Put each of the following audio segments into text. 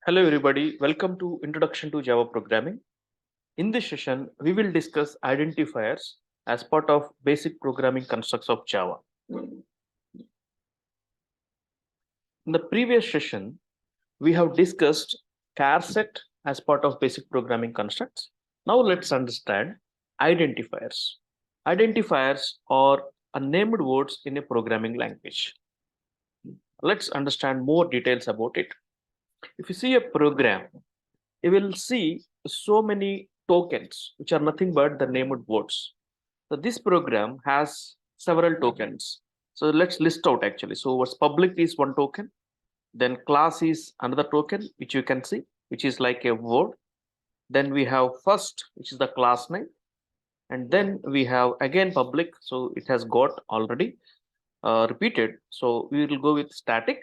Hello everybody, welcome to Introduction to Java Programming. In this session, we will discuss identifiers as part of basic programming constructs of Java. In the previous session, we have discussed char set as part of basic programming constructs. Now let's understand identifiers. Identifiers are unnamed words in a programming language. Let's understand more details about it. If you see a program, you will see so many tokens, which are nothing but the named words. So this program has several tokens. So let's list out actually. So what's public is one token, then class is another token, which you can see, which is like a word. Then we have first, which is the class name. And then we have again public. So it has got already repeated. So we will go with static.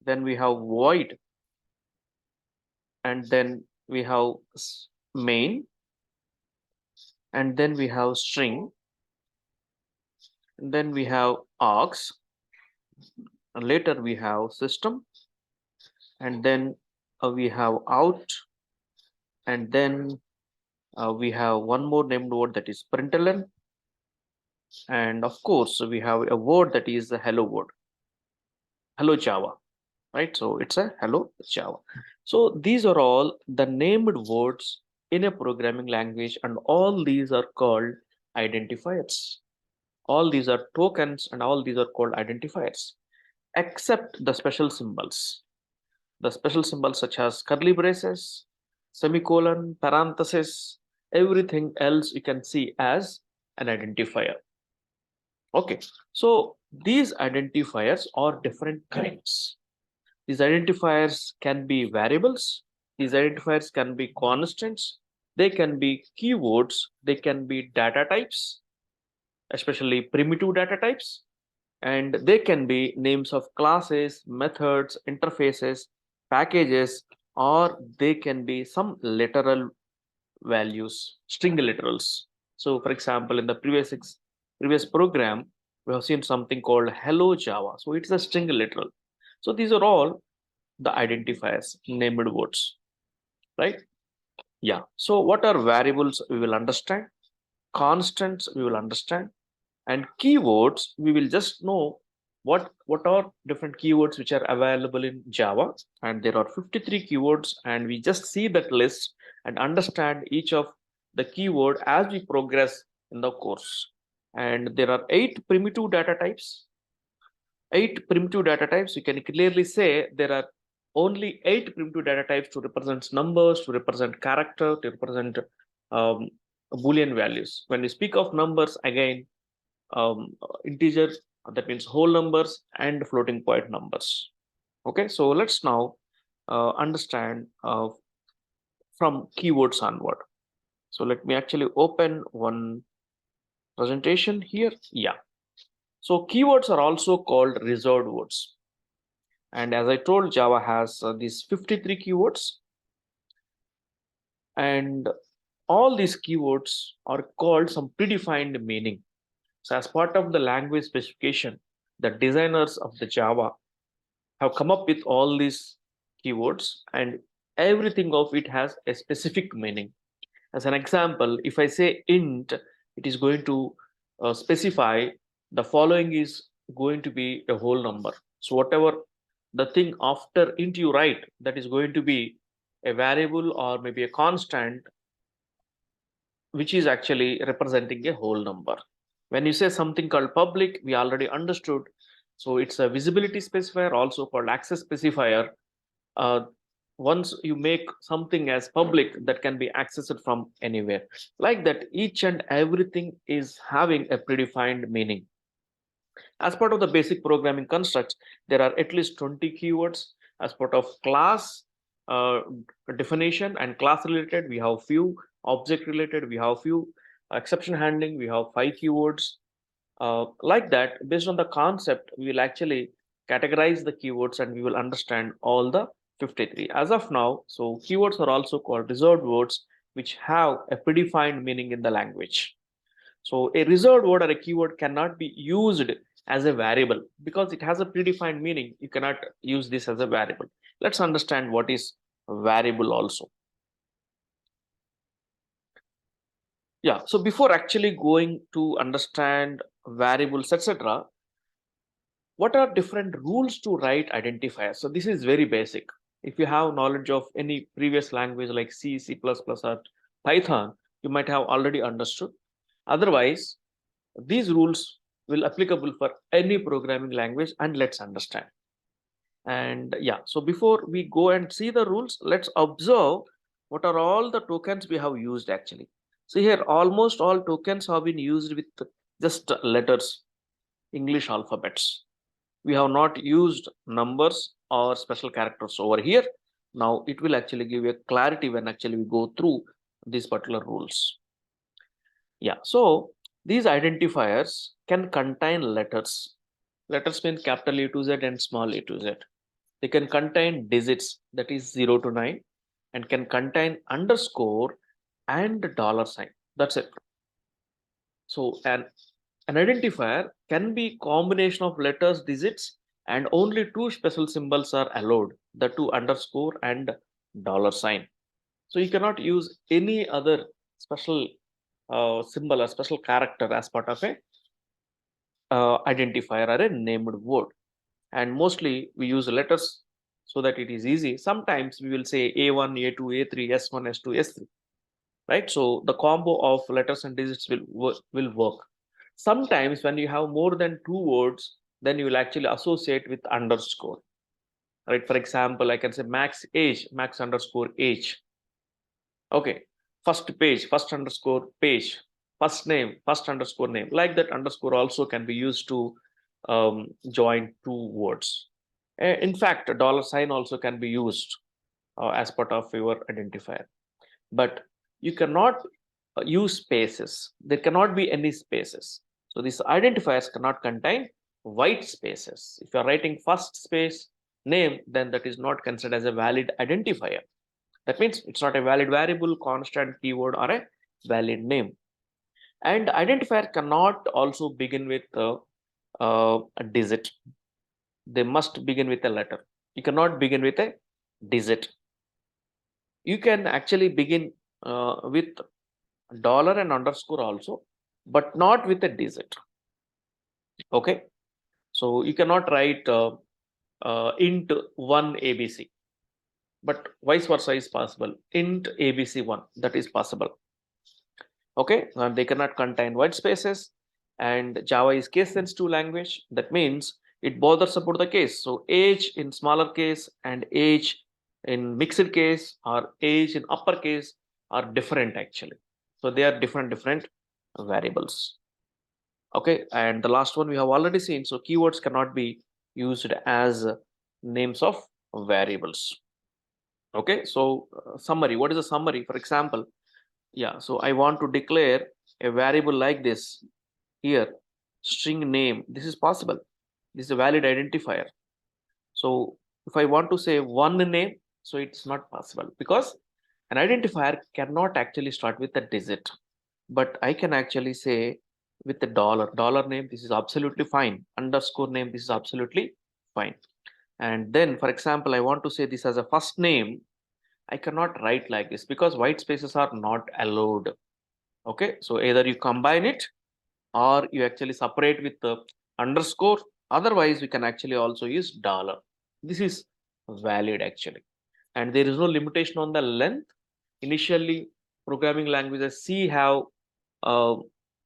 Then we have void. And then we have main. And then we have string. And then we have args. And later we have system. And then we have out. And then we have one more named word, that is println. And of course, we have a word that is the hello word. Hello Java, right? So it's a hello Java. So these are all the named words in a programming language, and all these are called identifiers. All these are tokens, and all these are called identifiers, except the special symbols. The special symbols such as curly braces, semicolon, parenthesis, everything else you can see as an identifier. Okay, so these identifiers are different kinds. These identifiers can be variables, these identifiers can be constants, they can be keywords, they can be data types, especially primitive data types, and they can be names of classes, methods, interfaces, packages, or they can be some literal values, string literals. So for example, in the previous program, we have seen something called hello Java. So it's a string literal. So these are all the identifiers, named words, right? Yeah. So what are variables? We will understand. Constants we will understand, and keywords we will just know what are different keywords which are available in Java, and there are 53 keywords, and we just see that list and understand each of the keyword as we progress in the course. And there are 8 primitive data types. You can clearly say there are only 8 primitive data types to represent numbers, to represent character, to represent um, Boolean values. When we speak of numbers, again, integer, that means whole numbers, and floating point numbers. Okay, so let's now understand from keywords onward. So let me actually open one presentation here. Yeah. So keywords are also called reserved words. And as I told, Java has these 53 keywords. And all these keywords are called some predefined meaning. So as part of the language specification, the designers of the Java have come up with all these keywords, and everything of it has a specific meaning. As an example, if I say int, it is going to specify the following is going to be a whole number. So whatever the thing after int you write, that is going to be a variable or maybe a constant, which is actually representing a whole number. When you say something called public, we already understood. So it's a visibility specifier, also called access specifier. Uh, Once you make something as public, that can be accessed from anywhere. Like that, each and everything is having a predefined meaning. As part of the basic programming constructs, there are at least 20 keywords. As part of class uh, definition and class related, we have few. Object related, we have few. Exception handling, we have 5 keywords. Like that, based on the concept, we will actually categorize the keywords and we will understand all the 53 as of now. So keywords are also called reserved words, which have a predefined meaning in the language. So a reserved word or a keyword cannot be used as a variable because it has a predefined meaning. You cannot use this as a variable. Let's understand what is variable also. Yeah, so before actually going to understand variables, etc., what are different rules to write identifiers? So this is very basic. If you have knowledge of any previous language like C, C++, or Python, you might have already understood. Otherwise, these rules will applicable for any programming language, and let's understand. And yeah, so before we go and see the rules, let's observe what are all the tokens we have used actually. See here, almost all tokens have been used with just letters, English alphabets. We have not used numbers or special characters over here. Now it will actually give you a clarity when actually we go through these particular rules. Yeah, so these identifiers can contain letters. Letters mean capital A to Z and small a to Z. They can contain digits, that is 0 to 9, and can contain underscore and dollar sign. That's it. So an identifier can be combination of letters, digits, and only two special symbols are allowed, the two underscore and dollar sign. So you cannot use any other special symbol or special character as part of a identifier or a named word. And mostly we use letters so that it is easy. Sometimes we will say A1, A2, A3, S1, S2, S3, right? So the combo of letters and digits will work. Sometimes when you have more than two words, then you will actually associate with underscore, right? For example, I can say max age, max underscore age. Okay, first page, first underscore page, first name, first underscore name. Like that, underscore also can be used to join two words. In fact, a dollar sign also can be used as part of your identifier. But you cannot use spaces. There cannot be any spaces. So these identifiers cannot contain white spaces. If you are writing first space name, then that is not considered as a valid identifier. That means it's not a valid variable, constant, keyword, or a valid name. And identifier cannot also begin with a digit. They must begin with a letter. You cannot begin with a digit. You can actually begin with dollar and underscore also, but not with a digit. Okay, so you cannot write int 1 ABC, but vice versa is possible. Int ABC1, that is possible. Okay, and they cannot contain white spaces, and Java is case sensitive language. That means it bothers about the case. So age in smaller case and age in mixed case or age in uppercase are different actually. So they are different variables. Okay, and the last one we have already seen. So keywords cannot be used as names of variables. Okay, so summary. What is a summary? For example, yeah, so I want to declare a variable like this here, string name. This is possible. This is a valid identifier. So if I want to say one name, so it's not possible because an identifier cannot actually start with a digit, but I can actually say with the dollar name, this is absolutely fine. Underscore name, this is absolutely fine. And then, for example, I want to say this as a first name. I cannot write like this because white spaces are not allowed. Okay, so either you combine it or you actually separate with the underscore. Otherwise, we can actually also use dollar. This is valid actually. And there is no limitation on the length. Initially, programming languages C have uh,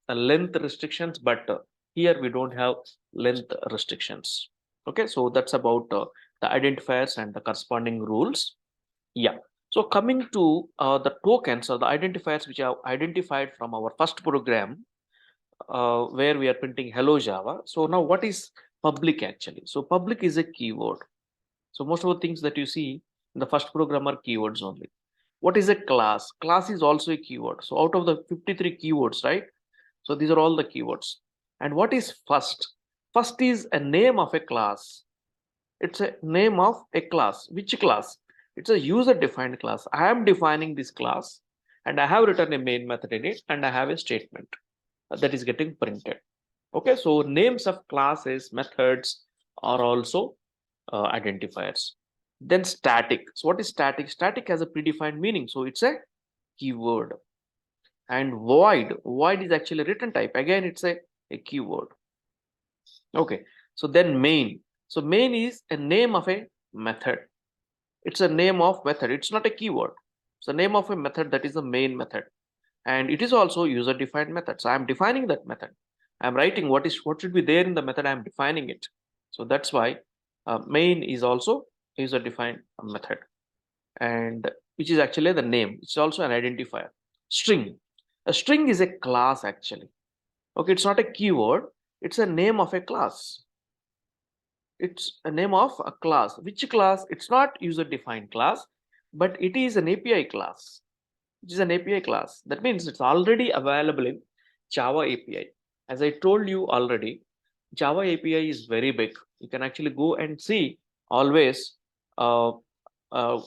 length restrictions, but here we don't have length restrictions. Okay, so that's about the identifiers and the corresponding rules. Yeah. So coming to the tokens or the identifiers which are identified from our first program, where we are printing hello Java. So now what is public actually? So public is a keyword. So most of the things that you see in the first program are keywords only. What is a class? Class is also a keyword. So out of the 53 keywords, right? So these are all the keywords. And what is first? First is a name of a class. It's a name of a class. Which class? It's a user defined class. I am defining this class and I have written a main method in it and I have a statement that is getting printed. Okay, so names of classes, methods are also identifiers. Then static. So what is static? Static has a predefined meaning, so it's a keyword. And void is actually written type. Again, it's a keyword. Okay, so then main. So main is a name of a method. It's a name of method. It's not a keyword. It's the name of a method, that is the main method. And it is also user defined method. So I'm defining that method. I'm writing what should be there in the method. I'm defining it. So that's why main is also user defined method, and which is actually the name. It's also an identifier. String. A string is a class actually. Okay, it's not a keyword. It's a name of a class. It's a name of a class. Which class? It's not user defined class, but it is an API class. It is an API class. That means it's already available in Java API. As I told you already, Java API is very big. You can actually go and see always. Uh, uh,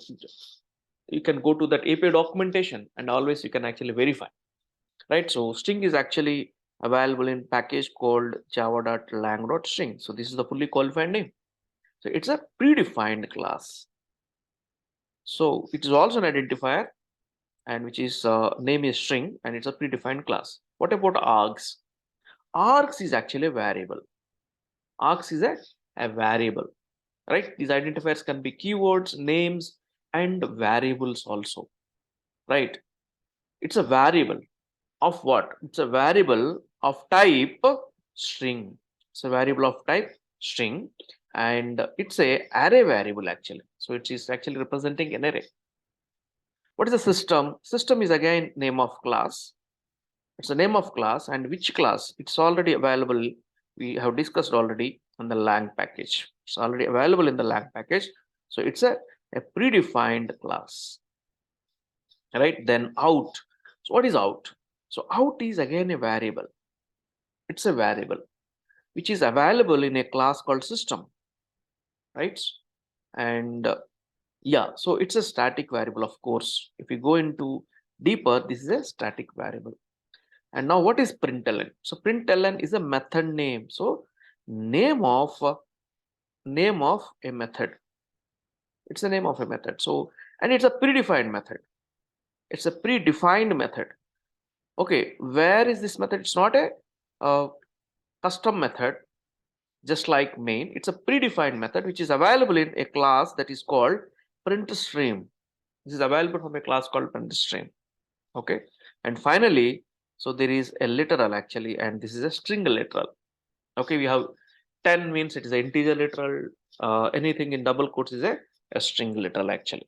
you can go to that API documentation and always you can actually verify, right? So string is actually available in package called java.lang.string. So this is the fully qualified name. So it's a predefined class. So it is also an identifier, and which is name is string, and it's a predefined class. What about args? Args is actually a variable. Args is a variable, right? These identifiers can be keywords, names, and variables also, right? It's a variable of what? It's a variable of type string. It's a variable of type string, and it's a array variable actually. So it is actually representing an array. What is the system? System is again name of class. It's a name of class, and which class? It's already available. We have discussed already on the lang package. It's already available in the lang package. So it's a predefined class, right? Then out. So what is out? So out is again a variable. It's a variable which is available in a class called system, right? And yeah, so it's a static variable, of course. If we go into deeper, this is a static variable. And now what is println? So println is a method name. So name of a method. It's the name of a method. So, and it's a predefined method. It's a predefined method. Okay, where is this method? It's not a custom method, just like main. It's a predefined method which is available in a class that is called print stream. This is available from a class called print stream. Okay, and finally, so there is a literal actually, and this is a string literal. Okay, we have 10 means it is an integer literal. Anything in double quotes is a string literal actually.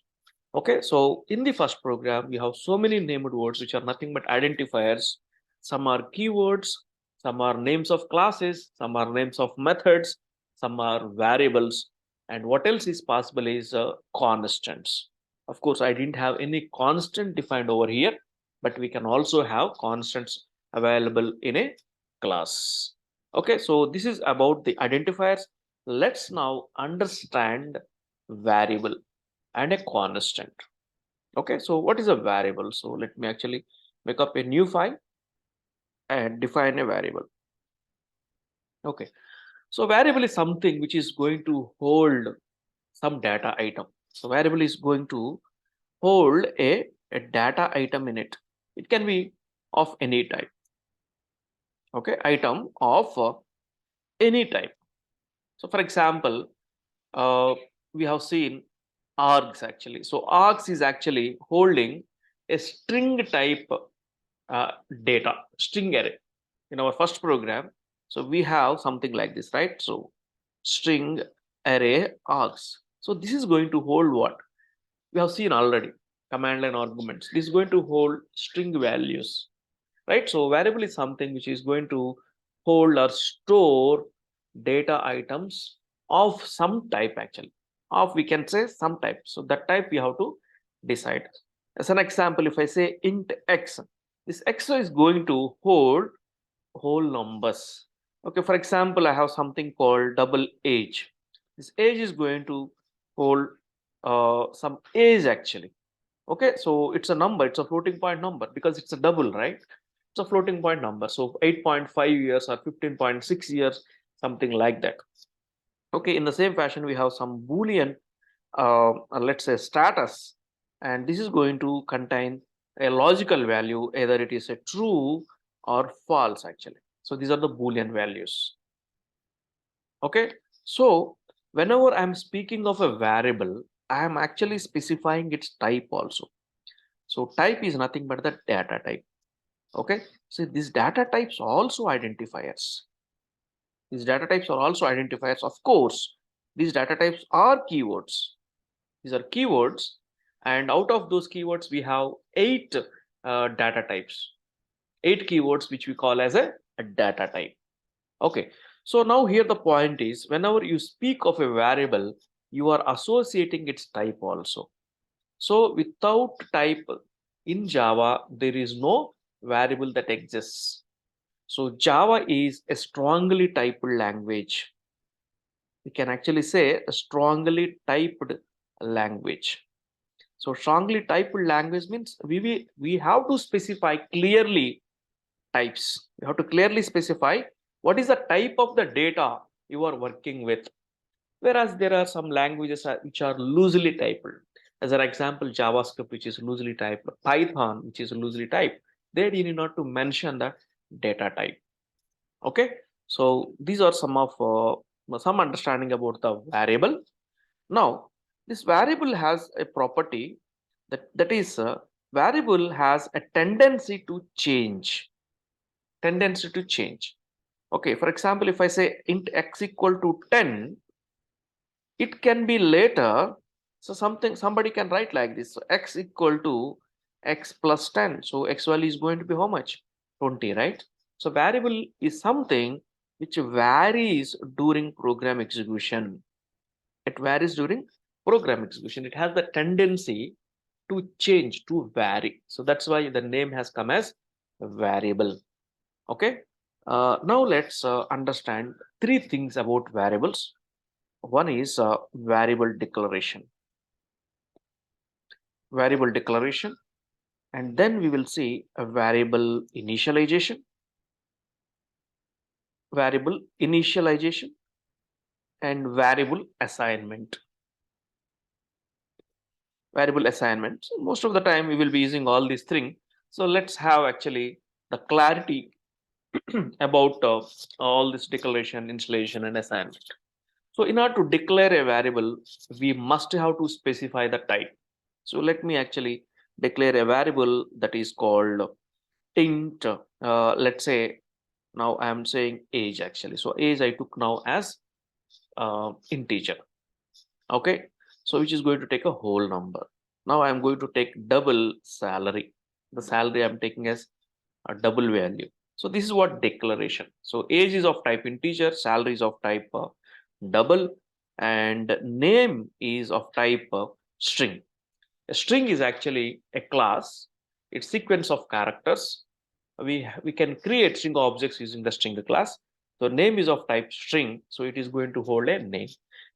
Okay, so in the first program, we have so many named words which are nothing but identifiers. Some are keywords, some are names of classes, some are names of methods, some are variables, and what else is possible is constants. Of course, I didn't have any constant defined over here, but we can also have constants available in a class. Okay, so this is about the identifiers. Let's now understand variable and a constant. Okay, so what is a variable? So let me actually make up a new file and define a variable. Okay, so variable is something which is going to hold some data item. So variable is going to hold a data item in it. It can be of any type. Okay, item of any type. So for example, we have seen args actually. So args is actually holding a string type data, string array in our first program. So we have something like this, right? So string array args. So this is going to hold what? We have seen already command line arguments. This is going to hold string values, right? So variable is something which is going to hold or store data items of some type actually, of we can say some type. So that type we have to decide. As an example, if I say int x, this x is going to hold whole numbers. Okay, for example, I have something called double age. This age is going to hold some age actually. Okay, so it's a number, it's a floating point number because it's a double, right? It's a floating point number. So 8.5 years or 15.6 years, something like that. Okay, in the same fashion, we have some Boolean let's say status, and this is going to contain a logical value, either it is a true or false actually. So these are the Boolean values. Okay, so whenever I'm speaking of a variable, I am actually specifying its type also. So type is nothing but the data type. Okay, so these data types also identifiers. These data types are also identifiers. Of course, these data types are keywords. These are keywords, and out of those keywords, we have 8 data types, 8 keywords, which we call as a data type. Okay, so now here the point is, whenever you speak of a variable, you are associating its type also. So without type in Java, there is no variable that exists. So Java is a strongly typed language. We can actually say a strongly typed language. So strongly typed language means we have to specify clearly types. You have to clearly specify what is the type of the data you are working with. Whereas there are some languages which are loosely typed. As an example, JavaScript, which is loosely typed, Python, which is loosely typed. There you need not to mention the data type. Okay, so these are some understanding about the variable. Now, this variable has a property that is variable has a tendency to change. Tendency to change. Okay, for example, if I say int x equal to 10, it can be later. So somebody can write like this. So x equal to x plus 10. So x value is going to be how much? 20, right? So variable is something which varies during program execution. It varies during program execution. It has the tendency to change, to vary. So that's why the name has come as variable. Okay. Now let's understand 3 things about variables. One is variable declaration. Variable declaration. And then we will see a variable initialization. Variable initialization and variable assignment. Variable assignment. So most of the time we will be using all these things. So let's have actually the clarity about all this declaration, installation, and assignment. So in order to declare a variable, we must have to specify the type. So let me actually declare a variable that is called int. Let's say now I am saying age actually. So age I took now as integer. Okay, so which is going to take a whole number. Now I am going to take double salary. The salary I'm taking as a double value. So this is what declaration. So age is of type integer, salary is of type double, and name is of type string. A string is actually a class. It's sequence of characters. We can create string objects using the string class. So name is of type string, so it is going to hold a name.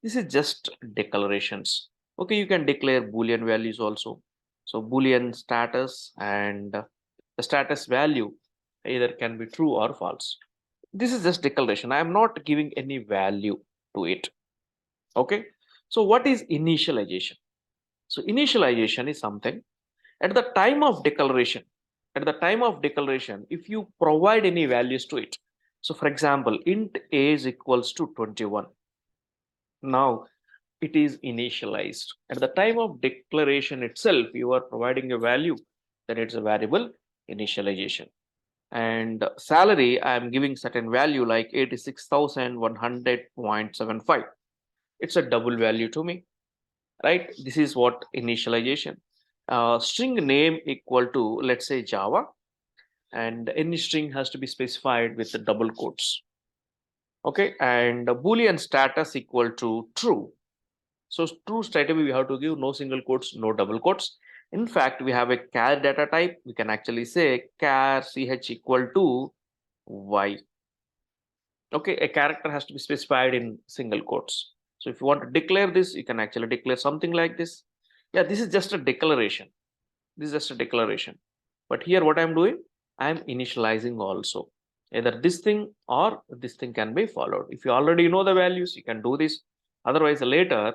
This is just declarations. Okay, you can declare Boolean values also. So Boolean status, and the status value either can be true or false. This is just declaration. I am not giving any value to it. Okay, so what is initialization? So initialization is something at the time of declaration. At the time of declaration, if you provide any values to it. So for example, int age equals to 21. Now it is initialized. At the time of declaration itself, you are providing a value, then it's a variable initialization. And salary, I am giving certain value like 86,100.75. It's a double value to me, right? This is what initialization. String name equal to, let's say, Java, and any string has to be specified with the double quotes. Okay, and Boolean status equal to true. So true straight away we have to give no single quotes, no double quotes. In fact, we have a char data type. We can actually say char ch equal to y. Okay, a character has to be specified in single quotes. So if you want to declare this, you can actually declare something like this. Yeah, this is just a declaration. This is just a declaration. But here what I'm doing, I'm initializing also. Either this thing or this thing can be followed. If you already know the values, you can do this. Otherwise, later,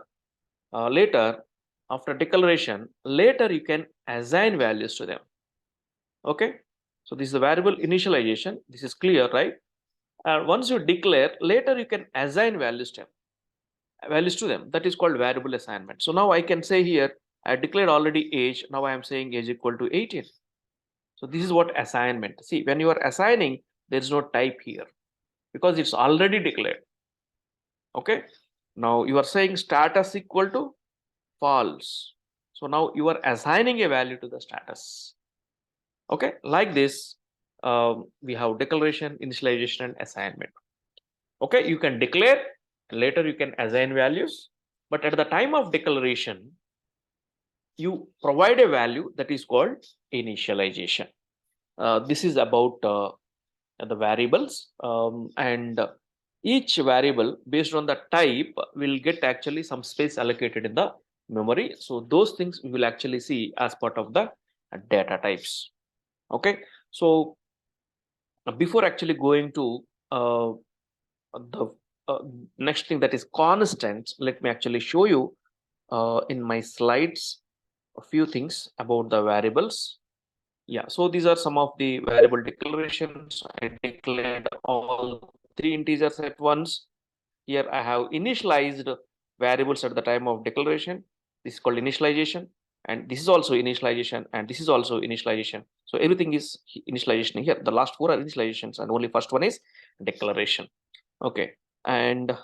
later, after declaration, later you can assign values to them. Okay, so this is the variable initialization. This is clear, right? Once you declare, later you can assign values to them. That is called variable assignment. So now I can say here, I declared already age. Now I am saying age equal to 18. So this is what assignment. See, when you are assigning, there is no type here because it's already declared. Okay. Now you are saying status equal to false. So now you are assigning a value to the status. Okay. Like this, we have declaration, initialization, and assignment. Okay. You can declare, later you can assign values, but at the time of declaration, you provide a value that is called initialization. This is about the variables, and each variable based on the type will get actually some space allocated in the memory. So those things we will actually see as part of the data types. Okay, so before actually going to the next thing, that is constants, let me actually show you in my slides a few things about the variables. Yeah, so these are some of the variable declarations. I declared all three integers at once. Here I have initialized variables at the time of declaration. This is called initialization, and this is also initialization, and this is also initialization. So everything is initialization here. The last four are initializations, and only first one is declaration. Okay, and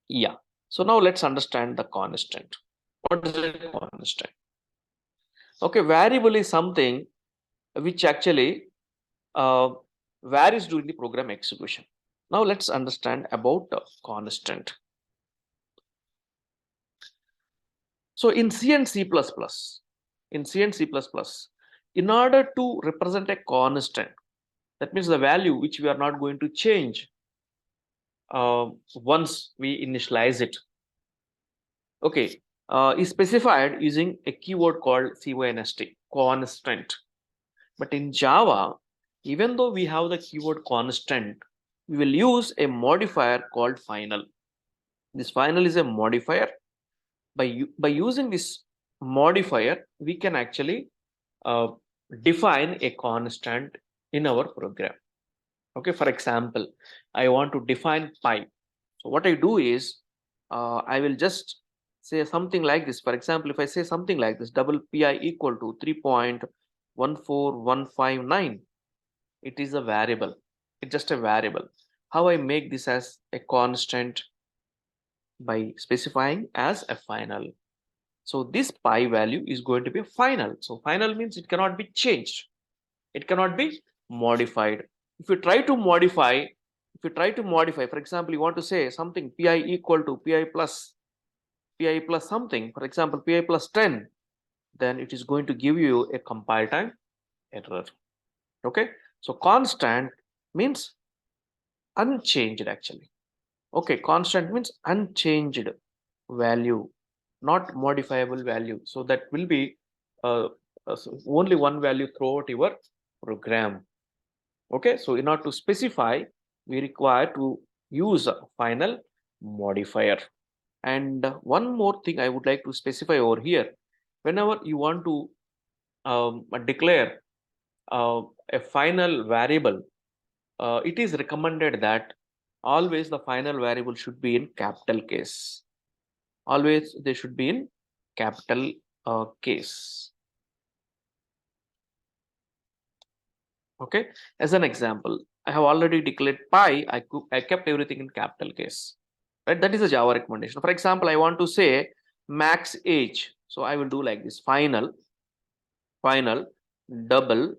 yeah, so now let's understand the constant. What is a constant? Okay, variable is something which actually varies during the program execution. Now let's understand about constant. So in C and C++, in order to represent a constant, that means the value which we are not going to change once we initialize it. Okay, is specified using a keyword called const, constant. But in Java, even though we have the keyword constant, we will use a modifier called final. This final is a modifier. By using this modifier, we can actually define a constant in our program. Okay, for example, I want to define pi. So what I do is I will just say something like this. For example, if I say something like this, double pi equal to 3.14159, it is a variable. It's just a variable. How I make this as a constant? By specifying as a final. So this pi value is going to be a final. So final means it cannot be changed. It cannot be modified. If you try to modify, for example, you want to say something pi equal to pi plus something, for example, pi plus 10, then it is going to give you a compile time error. Okay, so constant means unchanged actually. Okay, constant means unchanged value, not modifiable value. So that will be only one value throughout your program. Okay, so in order to specify, we require to use a final modifier. And one more thing I would like to specify over here, whenever you want to declare a final variable, it is recommended that always the final variable should be in capital case. Always they should be in capital case. Okay, as an example, I have already declared pi. I kept everything in capital case. Right, that is a Java recommendation. For example, I want to say max age, so I will do like this: final double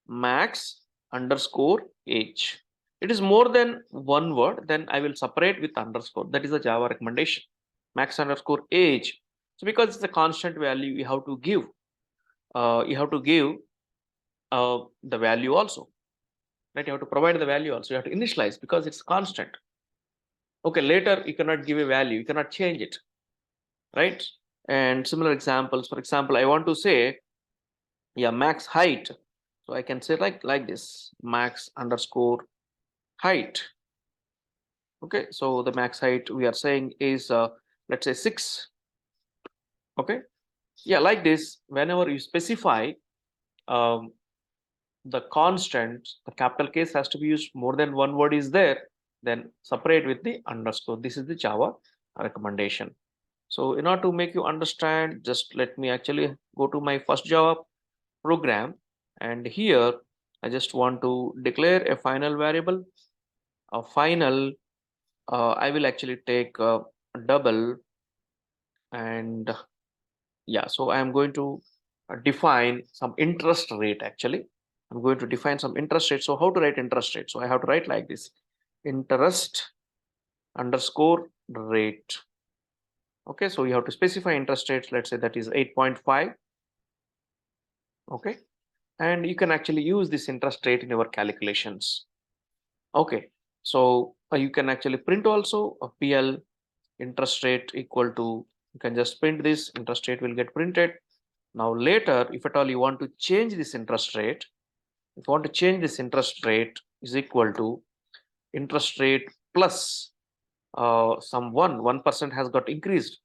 max underscore age. It is more than one word, then I will separate with underscore. That is a Java recommendation. Max underscore age. So because it's a constant value, you have to give the value also, right? You have to provide the value also. You have to initialize because it's constant. Okay, later you cannot give a value, you cannot change it, right? And similar examples, for example, I want to say, yeah, max height. So I can say like this, max underscore height. Okay, so the max height we are saying is let's say 6. Okay, yeah, like this. Whenever you specify um, the constant, the capital case has to be used. More than one word is there, then separate with the underscore. This is the Java recommendation. So in order to make you understand, just let me actually go to my first Java program, and here I just want to declare a final variable. A final, I will actually take a double, and yeah, so I am going to define some interest rate. Actually, I'm going to define some interest rate. So how to write interest rate? So I have to write like this: interest underscore rate. Okay, so you have to specify interest rates. Let's say that is 8.5. Okay, and you can actually use this interest rate in your calculations. Okay, so you can actually print also a PL interest rate equal to, you can just print this interest rate will get printed. Now later, if at all you want to change this interest rate, if you want to change this interest rate is equal to interest rate plus some 1% has got increased,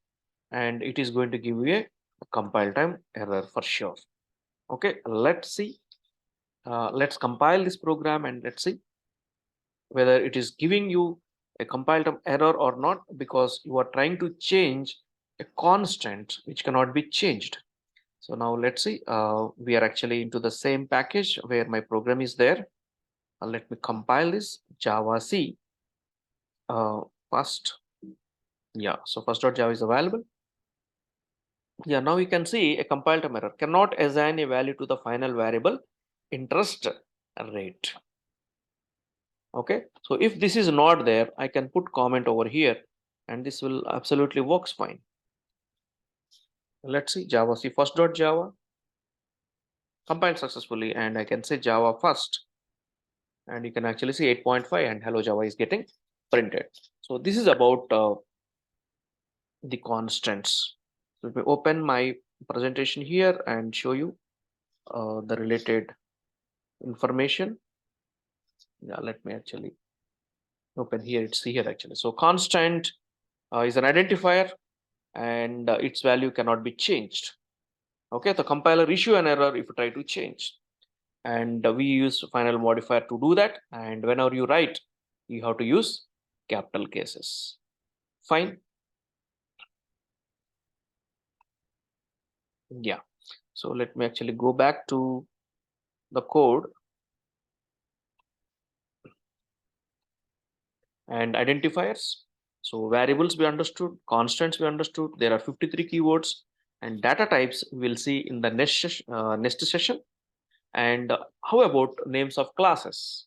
and it is going to give you a compile time error for sure. Okay, let's see. Let's compile this program and let's see whether it is giving you a compile time error or not, because you are trying to change a constant which cannot be changed. So now let's see, we are actually into the same package where my program is there. Let me compile this Java C first. Yeah, so first.java is available. Yeah, now you can see a compile time error, cannot assign a value to the final variable interest rate. Okay, so if this is not there, I can put comment over here and this will absolutely works fine. Let's see Java C first.java compiled successfully, and I can say Java first, and you can actually see 8.5 and hello Java is getting printed. So this is about the constants. So let me open my presentation here and show you the related information. Yeah, let me actually open here. It's here actually. So constant is an identifier, and its value cannot be changed. Okay, the compiler issue an error if you try to change, and we use final modifier to do that. And whenever you write, you have to use capital cases. Fine. Yeah, so let me actually go back to the code and identifiers. So variables we understood, constants we understood. There are 53 keywords, and data types we'll see in the next session. And how about names of classes?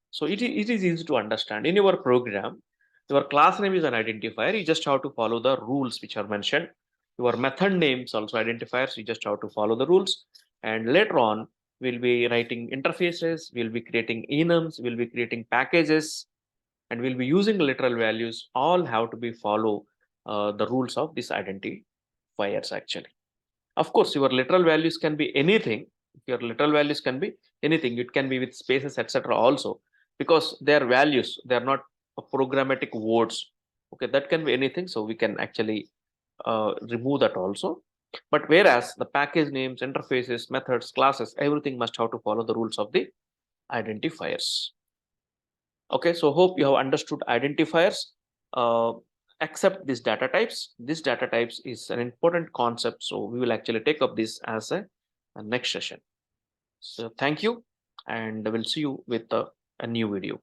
So it is easy to understand. In your program, your class name is an identifier. You just have to follow the rules which are mentioned. Your method names also identifiers. You just have to follow the rules. And later on, we'll be writing interfaces. We'll be creating enums. We'll be creating packages, and we'll be using literal values. All have to be follow the rules of this identifiers actually. Of course, your literal values can be anything. Your literal values can be anything. It can be with spaces, etc. also, because they are values. They are not programmatic words. Okay, that can be anything. So we can actually remove that also. But whereas the package names, interfaces, methods, classes, everything must have to follow the rules of the identifiers. Okay, so hope you have understood identifiers. Uh, Accept these data types. This data types is an important concept, so we will actually take up this as a next session. So thank you, and we'll see you with a new video.